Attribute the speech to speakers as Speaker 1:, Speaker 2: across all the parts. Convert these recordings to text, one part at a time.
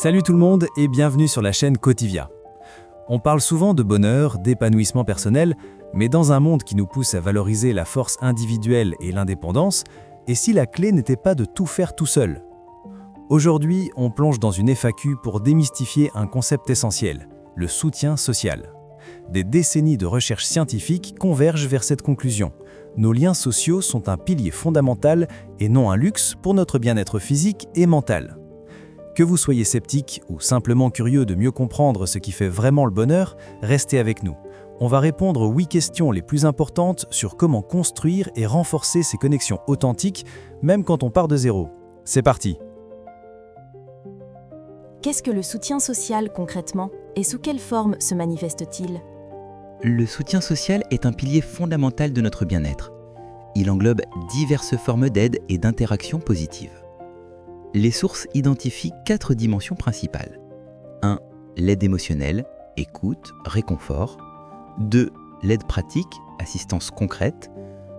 Speaker 1: Salut tout le monde et bienvenue sur la chaîne Cotivia. On parle souvent de bonheur, d'épanouissement personnel, mais dans un monde qui nous pousse à valoriser la force individuelle et l'indépendance, et si la clé n'était pas de tout faire tout seul? Aujourd'hui, on plonge dans une FAQ pour démystifier un concept essentiel, le soutien social. Des décennies de recherches scientifiques convergent vers cette conclusion. Nos liens sociaux sont un pilier fondamental et non un luxe pour notre bien-être physique et mental. Que vous soyez sceptique ou simplement curieux de mieux comprendre ce qui fait vraiment le bonheur, restez avec nous. On va répondre aux 8 questions les plus importantes sur comment construire et renforcer ces connexions authentiques, même quand on part de zéro. C'est parti!
Speaker 2: Qu'est-ce que le soutien social concrètement et sous quelle forme se manifeste-t-il?
Speaker 3: Le soutien social est un pilier fondamental de notre bien-être. Il englobe diverses formes d'aide et d'interaction positive. Les sources identifient 4 dimensions principales. 1. L'aide émotionnelle, écoute, réconfort. 2. L'aide pratique, assistance concrète.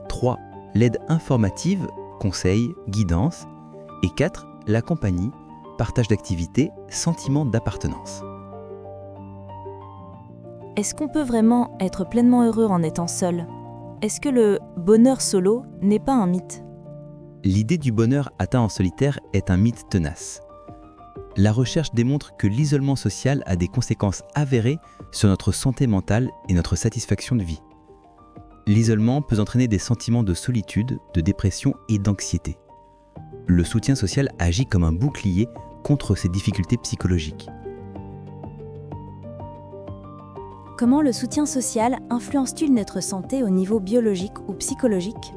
Speaker 3: 3. L'aide informative, conseil, guidance. Et 4. La compagnie, partage d'activités, sentiment d'appartenance.
Speaker 2: Est-ce qu'on peut vraiment être pleinement heureux en étant seul? Est-ce que le bonheur solo n'est pas un mythe?
Speaker 3: L'idée du bonheur atteint en solitaire est un mythe tenace. La recherche démontre que l'isolement social a des conséquences avérées sur notre santé mentale et notre satisfaction de vie. L'isolement peut entraîner des sentiments de solitude, de dépression et d'anxiété. Le soutien social agit comme un bouclier contre ces difficultés psychologiques.
Speaker 2: Comment le soutien social influence-t-il notre santé au niveau biologique ou psychologique?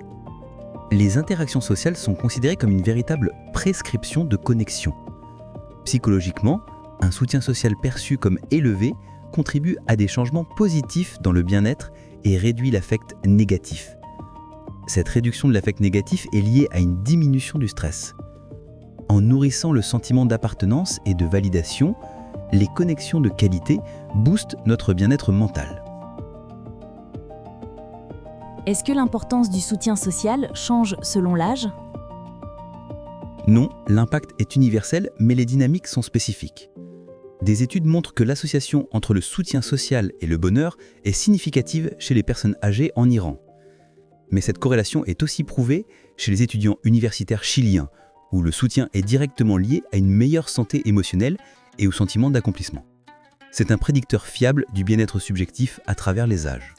Speaker 3: Les interactions sociales sont considérées comme une véritable prescription de connexion. Psychologiquement, un soutien social perçu comme élevé contribue à des changements positifs dans le bien-être et réduit l'affect négatif. Cette réduction de l'affect négatif est liée à une diminution du stress. En nourrissant le sentiment d'appartenance et de validation, les connexions de qualité boostent notre bien-être mental.
Speaker 2: Est-ce que l'importance du soutien social change selon l'âge?
Speaker 3: Non, l'impact est universel, mais les dynamiques sont spécifiques. Des études montrent que l'association entre le soutien social et le bonheur est significative chez les personnes âgées en Iran. Mais cette corrélation est aussi prouvée chez les étudiants universitaires chiliens, où le soutien est directement lié à une meilleure santé émotionnelle et au sentiment d'accomplissement. C'est un prédicteur fiable du bien-être subjectif à travers les âges.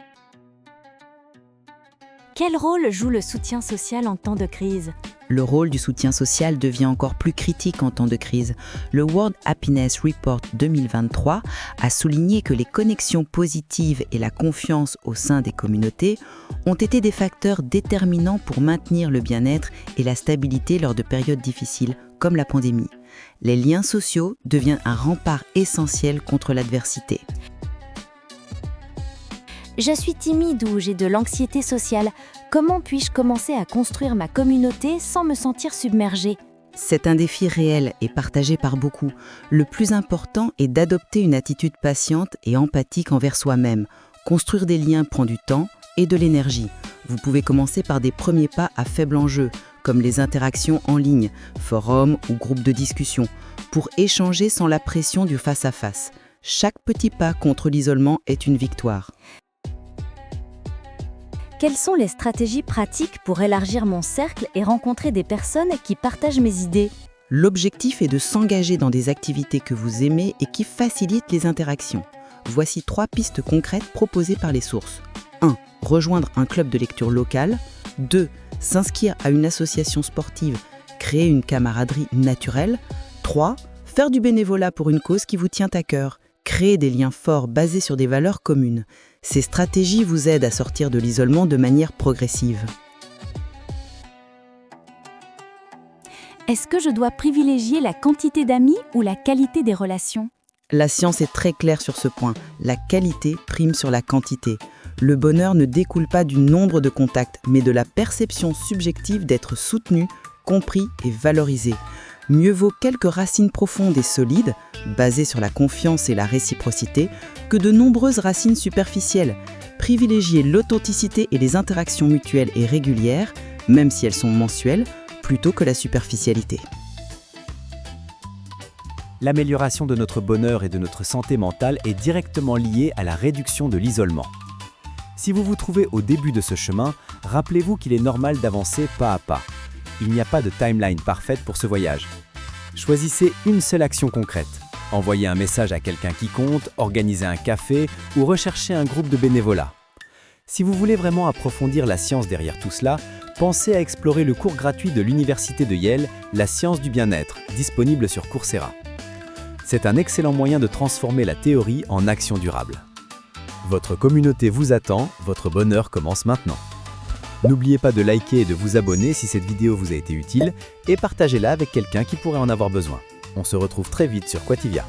Speaker 2: Quel rôle joue le soutien social en temps de crise?
Speaker 4: Le rôle du soutien social devient encore plus critique en temps de crise. Le World Happiness Report 2023 a souligné que les connexions positives et la confiance au sein des communautés ont été des facteurs déterminants pour maintenir le bien-être et la stabilité lors de périodes difficiles, comme la pandémie. Les liens sociaux deviennent un rempart essentiel contre l'adversité.
Speaker 2: Je suis timide ou j'ai de l'anxiété sociale. Comment puis-je commencer à construire ma communauté sans me sentir submergée?
Speaker 4: C'est un défi réel et partagé par beaucoup. Le plus important est d'adopter une attitude patiente et empathique envers soi-même. Construire des liens prend du temps et de l'énergie. Vous pouvez commencer par des premiers pas à faible enjeu, comme les interactions en ligne, forums ou groupes de discussion, pour échanger sans la pression du face-à-face. Chaque petit pas contre l'isolement est une victoire.
Speaker 2: Quelles sont les stratégies pratiques pour élargir mon cercle et rencontrer des personnes qui partagent mes idées?
Speaker 4: L'objectif est de s'engager dans des activités que vous aimez et qui facilitent les interactions. Voici 3 pistes concrètes proposées par les sources. 1. Rejoindre un club de lecture local. 2. S'inscrire à une association sportive, créer une camaraderie naturelle. 3. Faire du bénévolat pour une cause qui vous tient à cœur. Créer des liens forts basés sur des valeurs communes. Ces stratégies vous aident à sortir de l'isolement de manière progressive.
Speaker 2: Est-ce que je dois privilégier la quantité d'amis ou la qualité des relations?
Speaker 4: La science est très claire sur ce point. La qualité prime sur la quantité. Le bonheur ne découle pas du nombre de contacts, mais de la perception subjective d'être soutenu, compris et valorisé. Mieux vaut quelques racines profondes et solides, basées sur la confiance et la réciprocité, que de nombreuses racines superficielles. Privilégiez l'authenticité et les interactions mutuelles et régulières, même si elles sont mensuelles, plutôt que la superficialité.
Speaker 1: L'amélioration de notre bonheur et de notre santé mentale est directement liée à la réduction de l'isolement. Si vous vous trouvez au début de ce chemin, rappelez-vous qu'il est normal d'avancer pas à pas. Il n'y a pas de timeline parfaite pour ce voyage. Choisissez une seule action concrète. Envoyez un message à quelqu'un qui compte, organisez un café ou recherchez un groupe de bénévolat. Si vous voulez vraiment approfondir la science derrière tout cela, pensez à explorer le cours gratuit de l'Université de Yale, La science du bien-être, disponible sur Coursera. C'est un excellent moyen de transformer la théorie en action durable. Votre communauté vous attend, votre bonheur commence maintenant. N'oubliez pas de liker et de vous abonner si cette vidéo vous a été utile et partagez-la avec quelqu'un qui pourrait en avoir besoin. On se retrouve très vite sur Quativia.